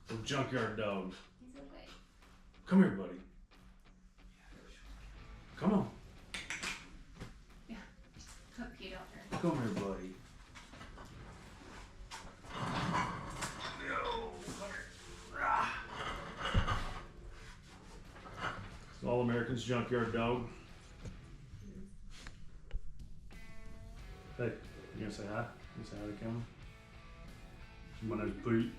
So junkyard dog. He's okay. Come here, buddy. Come on. Pete out there. Come here, buddy. No, come here. Ah. It's All American's junkyard dog. Hey, you gonna say hi? You say hi to the camera? My name's Pete.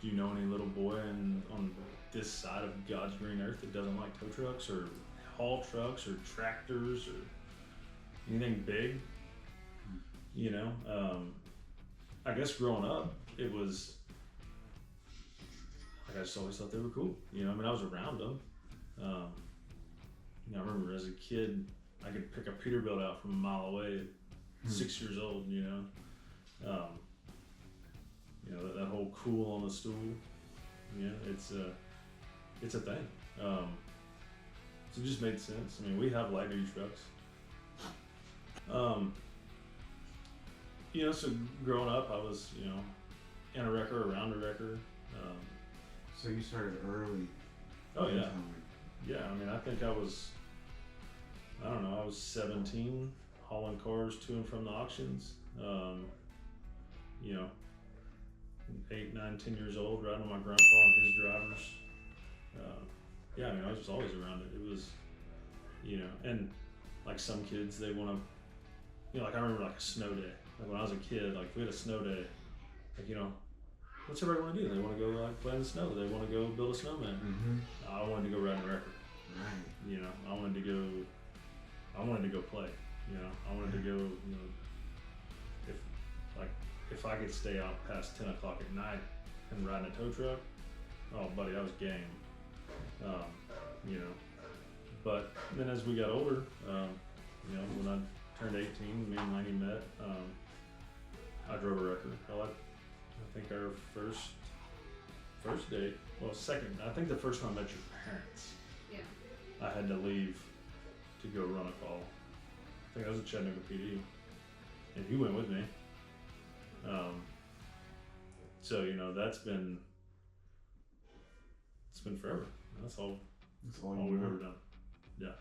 Do you know any little boy on this side of God's green earth that doesn't like tow trucks or haul trucks or tractors or anything big? You know, I guess growing up, it was like I just always thought they were cool. You know, I mean, I was around them. You know, I remember as a kid, I could pick a Peterbilt out from a mile away at 6 years old. You know, that whole cool on the stool. Yeah, it's a thing. So it just made sense. I mean, we have light duty trucks. You know, so growing up, I was, you know, in a wrecker, around a wrecker. So you started early. Oh yeah, yeah. I mean, I think I was 17, hauling cars to and from the auctions. You know, 8, 9, 10 years old, riding with my grandpa and his drivers. Yeah, I mean, I was just always around it. It was, you know, and like some kids, they want to, you know, like I remember like a snow day. Like when I was a kid, like if we had a snow day, like, you know, what's everybody want to do? They want to go like play in the snow. They want to go build a snowman. Mm-hmm. I wanted to go ride a wrecker. Right. You know, I wanted to go play. You know, I wanted to go, you know, if I could stay out past 10 o'clock at night and ride in a tow truck, oh buddy, I was game. You know, but then as we got older, you know, when I turned 18, me and Laney met, I drove a wrecker. Hell, I think our first date, well, second, I think the first time I met your parents, Yeah. I had to leave to go run a call. I think that was at Chattanooga PD, and you went with me. So you know it's been forever. That's all we've ever done. Yeah.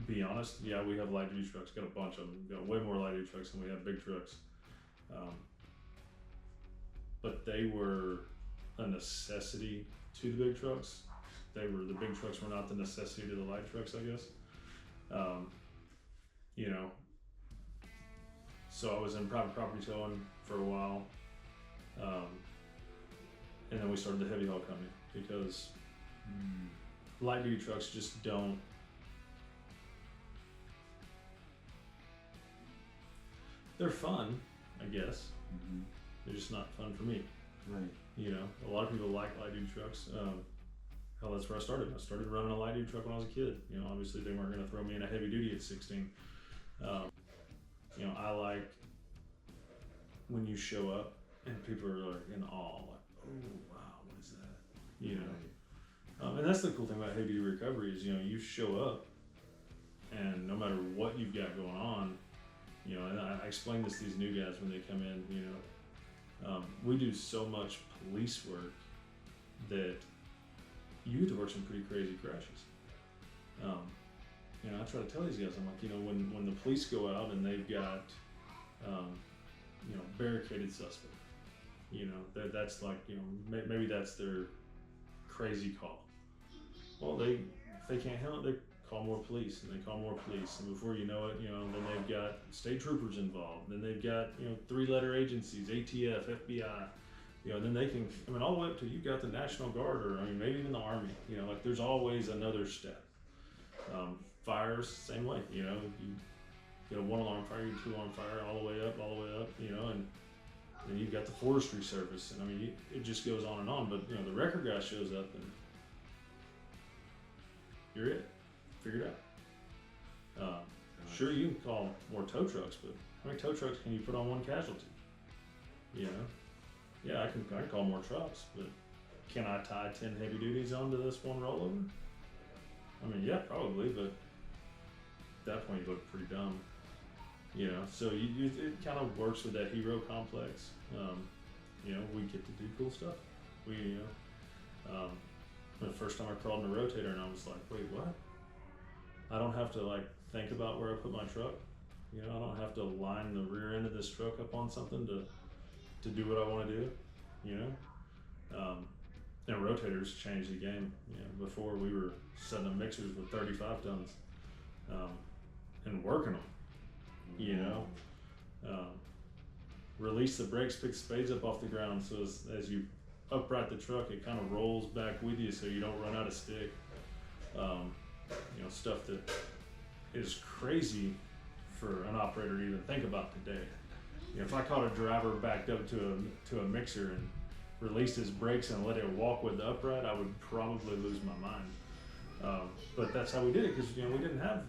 Be honest, yeah, we have light duty trucks. Got a bunch of them. Got way more light duty trucks than we have big trucks. But they were a necessity to the big trucks. The big trucks were not the necessity to the light trucks, I guess. You know, so I was in private property towing for a while. And then we started the heavy haul company because light duty trucks just don't. They're fun, I guess. Mm-hmm. They're just not fun for me. Right. You know, a lot of people like light duty trucks. Hell, that's where I started. I started running a light duty truck when I was a kid. You know, obviously they weren't going to throw me in a heavy duty at 16. You know, I like when you show up and people are like in awe, like, oh wow, what is that? You know, and that's the cool thing about heavy duty recovery is, you know, you show up and no matter what you've got going on, you know, and I explain this to these new guys when they come in, you know, we do so much police work that you get to work some pretty crazy crashes. You know, I try to tell these guys, I'm like, you know, when the police go out and they've got, you know, barricaded suspect, you know, that's like, you know, maybe that's their crazy call. Well, if they can't handle it, they call more police and they call more police. And before you know it, you know, then they've got state troopers involved. Then they've got, you know, 3-letter agencies, ATF, FBI, you know, then they can, I mean, all the way up to you've got the National Guard or, I mean, maybe even the Army, you know, like there's always another step. Fires, same way, you know, you get a 1-alarm fire, you 2-alarm fire, all the way up, you know, and then you've got the Forestry Service, and I mean, it just goes on and on, but, you know, the record guy shows up and you're it, figure it out. Sure, you can call more tow trucks, but how many tow trucks can you put on one casualty? You know, yeah, I can call more trucks, but can I tie 10 heavy duties onto this one rollover? I mean, yeah, probably, but that point you look pretty dumb. You know, so it kind of works with that hero complex. You know, we get to do cool stuff. The first time I crawled in a rotator and I was like, wait, what? I don't have to like think about where I put my truck. You know, I don't have to line the rear end of this truck up on something to do what I want to do. You know, and rotators changed the game. You know, before we were setting up mixers with 35 tons, and working them. You know, release the brakes, pick spades up off the ground. So as you upright the truck, it kind of rolls back with you, so you don't run out of stick. You know, stuff that is crazy for an operator to even think about today. You know, if I caught a driver backed up to a mixer and released his brakes and let it walk with the upright, I would probably lose my mind. But that's how we did it, because you know we didn't have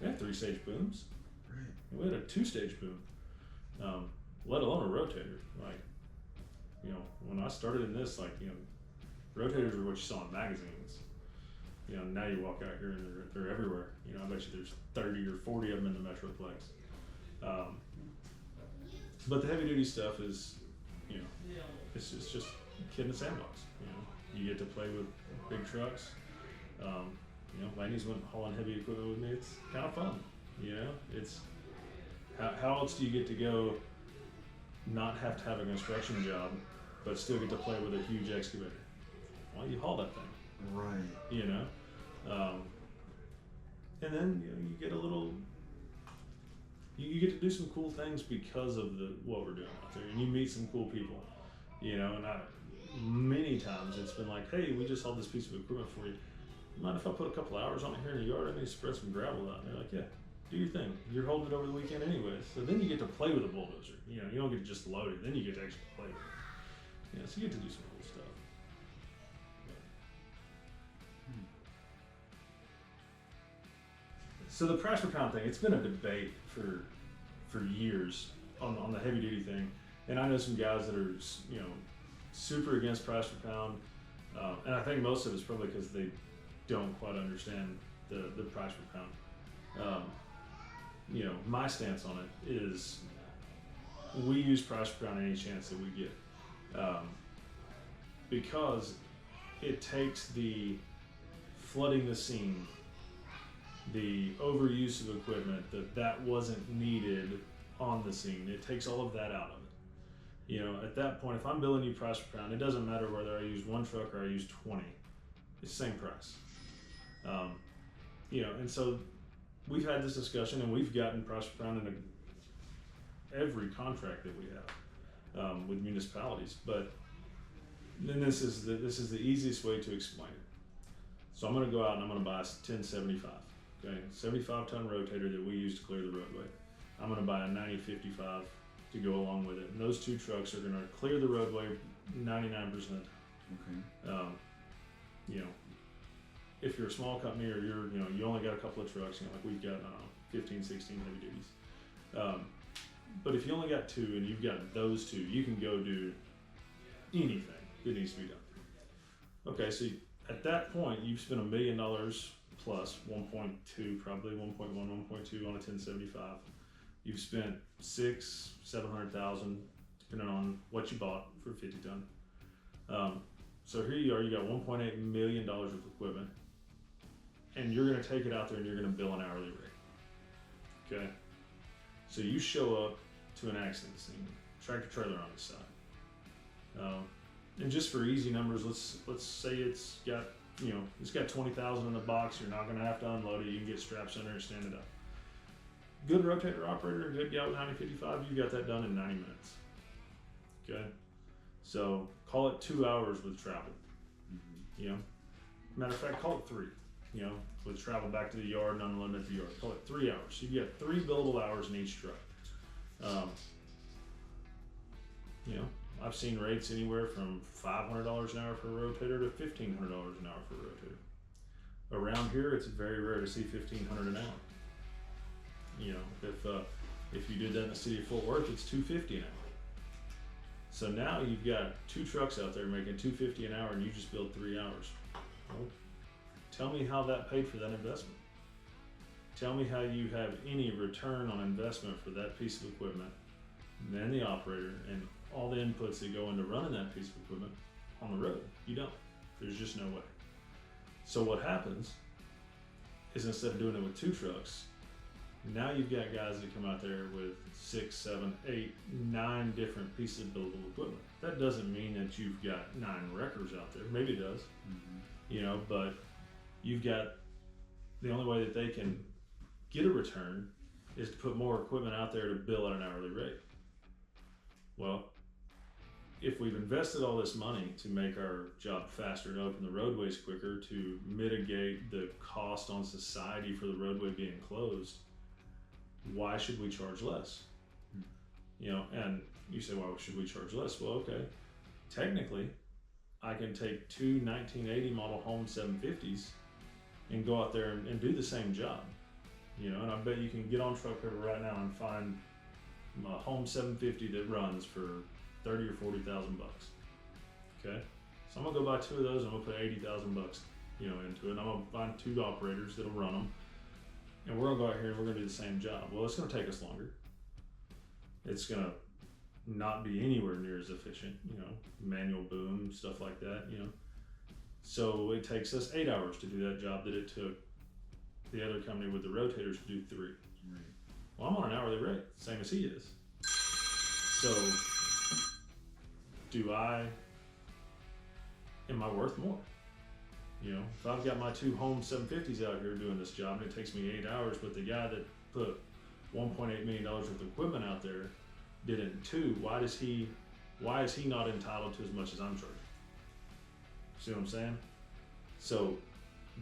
we had 3-stage booms. Right. We had a 2-stage boom, let alone a rotator. Like, you know, when I started in this, like, you know, rotators were what you saw in magazines. You know, now you walk out here and they're everywhere. You know, I bet you there's 30 or 40 of them in the Metroplex. But the heavy duty stuff is, you know, it's just a kid in a sandbox. You know, you get to play with big trucks. You know, Laney's went hauling heavy equipment with me. It's kind of fun. You know, it's how else do you get to go not have to have a construction job, but still get to play with a huge excavator? Well, you haul that thing. Right. You know, and then you know you get a little. You get to do some cool things because of what we're doing out there, and you meet some cool people. You know, and many times it's been like, hey, we just hauled this piece of equipment for you. Mind if I put a couple hours on it here in the yard? I need to spread some gravel out. And they're like, yeah, do your thing. You're holding it over the weekend anyways. So then you get to play with a bulldozer. You know, you don't get to just load it. Then you get to actually play with it. Yeah, so you get to do some cool stuff. So the price per pound thing, it's been a debate for years on the heavy duty thing. And I know some guys that are, you know, super against price per pound. And I think most of it's probably because they don't quite understand the price per pound. You know, my stance on it is we use price per pound any chance that we get, because it takes the flooding the scene, the overuse of equipment that wasn't needed on the scene. It takes all of that out of it. You know, at that point, if I'm billing you price per pound, it doesn't matter whether I use one truck or I use 20. It's the same price. You know, and so we've had this discussion, and we've gotten price per pound in every contract that we have with municipalities. But then this is the easiest way to explain it. So I'm going to go out and I'm going to buy a 1075, okay, 75-ton rotator that we use to clear the roadway. I'm going to buy a 9055 to go along with it, and those two trucks are going to clear the roadway 99% of the time. Okay. You know, if you're a small company or you only got a couple of trucks, you know, like we've got 15, 16 heavy duties. But if you only got 2 and you've got those 2, you can go do anything that needs to be done. Okay, so at that point you've spent $1 million plus 1.2, probably 1.1, 1.2 on a 1075. You've spent $600,000-700,000 depending on what you bought for 50 ton. So here you are, you got $1.8 million of equipment, and you're going to take it out there and you're going to bill an hourly rate. Okay, so you show up to an accident scene, tractor trailer on the side, and just for easy numbers, let's say it's got 20,000 in the box. You're not going to have to unload it. You can get straps under and stand it up. Good rotator operator, good guy with 9055, you got that done in 90 minutes. Okay, so call it 2 hours with travel. You know, matter of fact, call it 3. You know, with travel back to the yard and unloading at the yard, call it 3 hours. You've got 3 billable hours in each truck. You know, I've seen rates anywhere from $500 an hour for a rotator to $1,500 an hour for a rotator. Around here, it's very rare to see $1,500 an hour. You know, if you did that in the city of Fort Worth, it's $250 an hour. So now you've got 2 trucks out there making $250 an hour, and you just build 3 hours. Well, tell me how that paid for that investment. Tell me how you have any return on investment for that piece of equipment, then the operator, and all the inputs that go into running that piece of equipment on the road. You don't. There's just no way. So what happens is instead of doing it with 2 trucks, now you've got guys that come out there with 6, 7, 8, 9 different pieces of buildable equipment. That doesn't mean that you've got 9 wreckers out there. Maybe it does, you know, but you've got, the only way that they can get a return is to put more equipment out there to bill at an hourly rate. Well, if we've invested all this money to make our job faster, to open the roadways quicker, to mitigate the cost on society for the roadway being closed, why should we charge less? You know, and you say, why should we charge less? Well, okay, technically, I can take 2 1980 model Home 750s and go out there and do the same job. You know, and I bet you can get on Truck River right now and find a Home 750 that runs for 30 or 40,000 bucks. Okay, so I'm gonna go buy 2 of those and I'm gonna put 80,000 bucks, you know, into it. And I'm gonna find 2 operators that'll run them, and we're gonna go out here and we're gonna do the same job. Well, it's gonna take us longer. It's gonna not be anywhere near as efficient, you know, manual boom, stuff like that, you know. So it takes us 8 hours to do that job that it took the other company with the rotators to do 3. Right. Well, I'm on an hourly rate, same as he is. So, am I worth more? You know, if I've got my 2 Home 750s out here doing this job and it takes me 8 hours, but the guy that put $1.8 million worth of equipment out there did it in 2, why is he not entitled to as much as I'm charging? See what I'm saying? So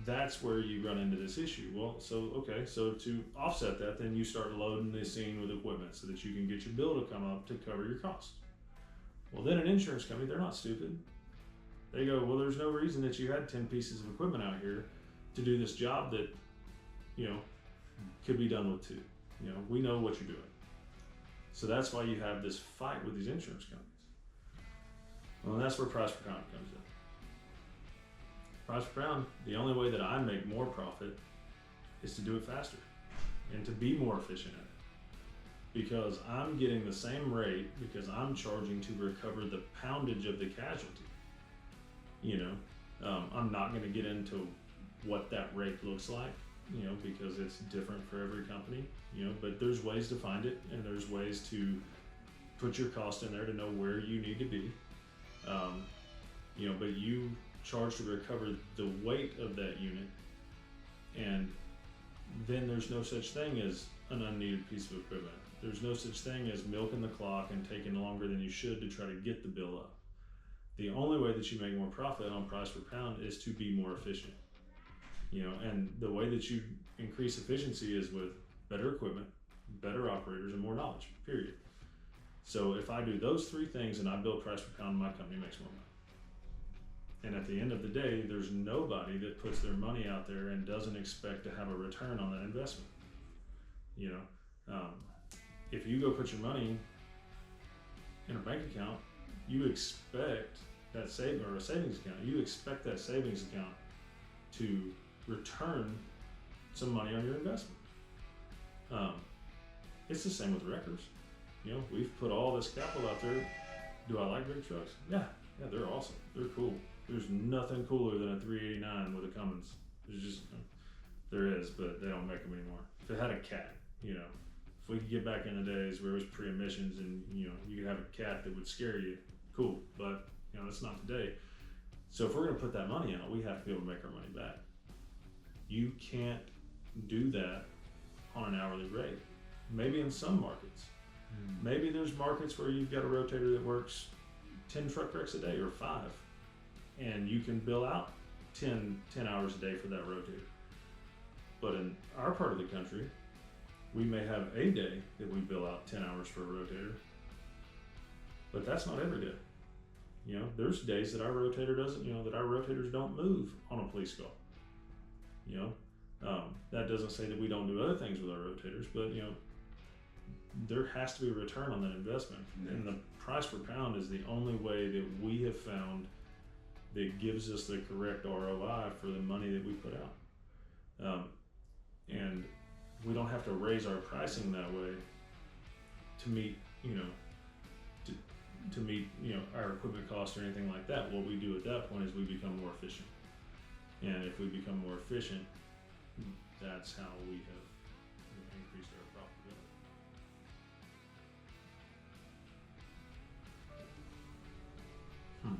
that's where you run into this issue. Well, so to offset that, then you start loading this scene with equipment so that you can get your bill to come up to cover your costs. Well, then an insurance company, they're not stupid. They go, well, there's no reason that you had 10 pieces of equipment out here to do this job that, you know, could be done with 2. You know, we know what you're doing. So that's why you have this fight with these insurance companies. Well, and that's where price per pound comes in. Price per pound, the only way that I make more profit is to do it faster and to be more efficient at it. Because I'm getting the same rate because I'm charging to recover the poundage of the casualty. You know, I'm not going to get into what that rate looks like, you know, because it's different for every company, you know, but there's ways to find it and there's ways to put your cost in there to know where you need to be. You know, but you charge to recover the weight of that unit, and then there's no such thing as an unneeded piece of equipment. There's no such thing as milking the clock and taking longer than you should to try to get the bill up. The only way that you make more profit on price per pound is to be more efficient. You know, and the way that you increase efficiency is with better equipment, better operators, and more knowledge, period. So if I do those 3 things and I build price per pound, my company makes more money. And at the end of the day, there's nobody that puts their money out there and doesn't expect to have a return on that investment. You know, if you go put your money in a bank account, you expect that savings account, you expect that savings account to return some money on your investment. It's the same with wreckers. You know, we've put all this capital out there. Do I like big trucks? Yeah, they're awesome. They're cool. There's nothing cooler than a 389 with a Cummins. There's just, there is, but they don't make them anymore. If it had a cat, you know, if we could get back in the days where it was pre-emissions and, you know, you could have a cat that would scare you, cool, but, you know, that's not today. So if we're going to put that money out, we have to be able to make our money back. You can't do that on an hourly rate. Maybe in some markets. Maybe there's markets where you've got a rotator that works 10 truck wrecks a day or 5. And you can bill out 10 hours a day for that rotator. But in our part of the country, we may have a day that we bill out 10 hours for a rotator. But that's not every day. You know, there's days that our rotator doesn't, you know, that our rotators don't move on a police call. You know, that doesn't say that we don't do other things with our rotators, but, you know, there has to be a return on that investment. And the price per pound is the only way that we have found that gives us the correct ROI for the money that we put out. And we don't have to raise our pricing that way to meet, to meet, our equipment costs or anything like that. What we do at that point is we become more efficient. And if we become more efficient, that's how we have increased our profitability.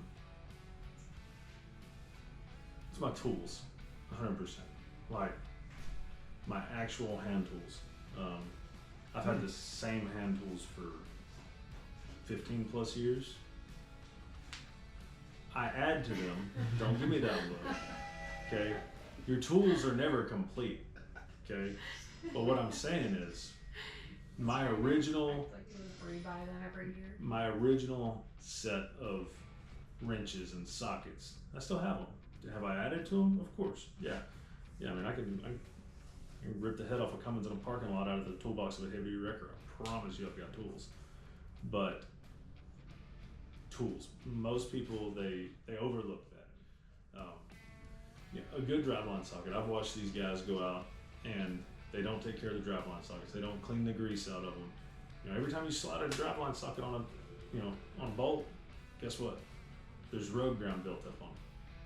It's my tools, 100%. Like my actual hand tools. I've had the same hand tools for 15 plus years. I add to them. Don't give me that look. Okay? Your tools are never complete. Okay? But what I'm saying is, my original Rebuy them every year. my original set of wrenches and sockets, I still have them. Have I added to them? Of course. Yeah. I mean, I can rip the head off a Cummins in a parking lot out of the toolbox of a heavy wrecker. I promise you, I've got tools. But tools. Most people they overlook that. A good driveline socket. I've watched these guys go out and they don't take care of the driveline sockets. They don't clean the grease out of them. Every time you slide a driveline socket on a bolt, guess what? There's road ground built up on it.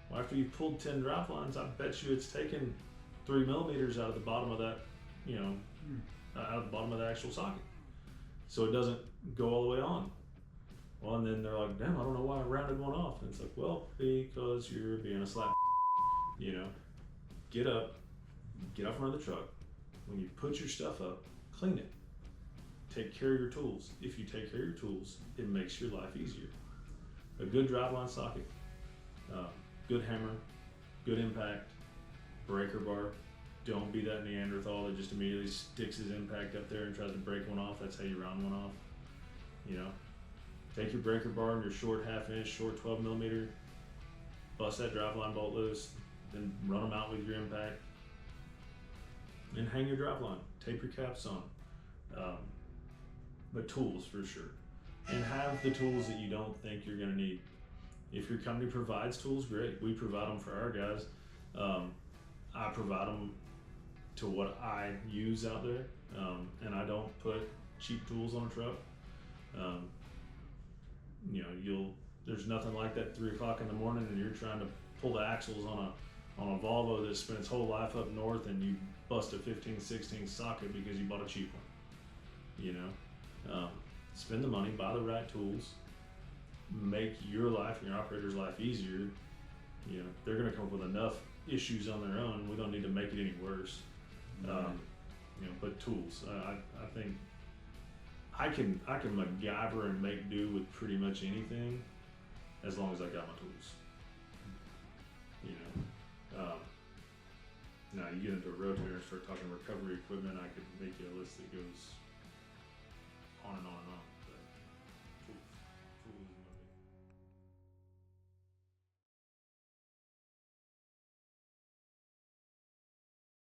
Well, after you've pulled 10 drivelines, I bet you it's taken 3 millimeters out of the bottom of that, out of the bottom of the actual socket. So it doesn't go all the way on. Well, and then they're like, damn, I don't know why I rounded one off. And it's like, well, because you're being a slap. Get up, get out from under the truck. When you put your stuff up, clean it. Take care of your tools. If you take care of your tools, it makes your life easier. A good driveline socket, good hammer, good impact, breaker bar. Don't be that Neanderthal that just immediately sticks his impact up there and tries to break one off. That's how you round one off. Take your breaker bar and your short 1/2 inch, short 12 millimeter, bust that driveline bolt loose, then run them out with your impact, and hang your driveline. Tape your caps on. But tools for sure. And have the tools that you don't think you're going to need. If your company provides tools, great. We provide them for our guys. I provide them to what I use out there, and I don't put cheap tools on a truck. There's nothing like that 3 o'clock in the morning and you're trying to pull the axles on a Volvo that's spent its whole life up north and you bust a 15-16 socket because you bought a cheap one. Spend the money, buy the right tools, make your life and your operator's life easier. They're going to come up with enough issues on their own. We don't need to make it any worse. But tools. I think I can MacGyver and make do with pretty much anything as long as I got my tools. Now you get into a rotator and start talking recovery equipment, I could make you a list that goes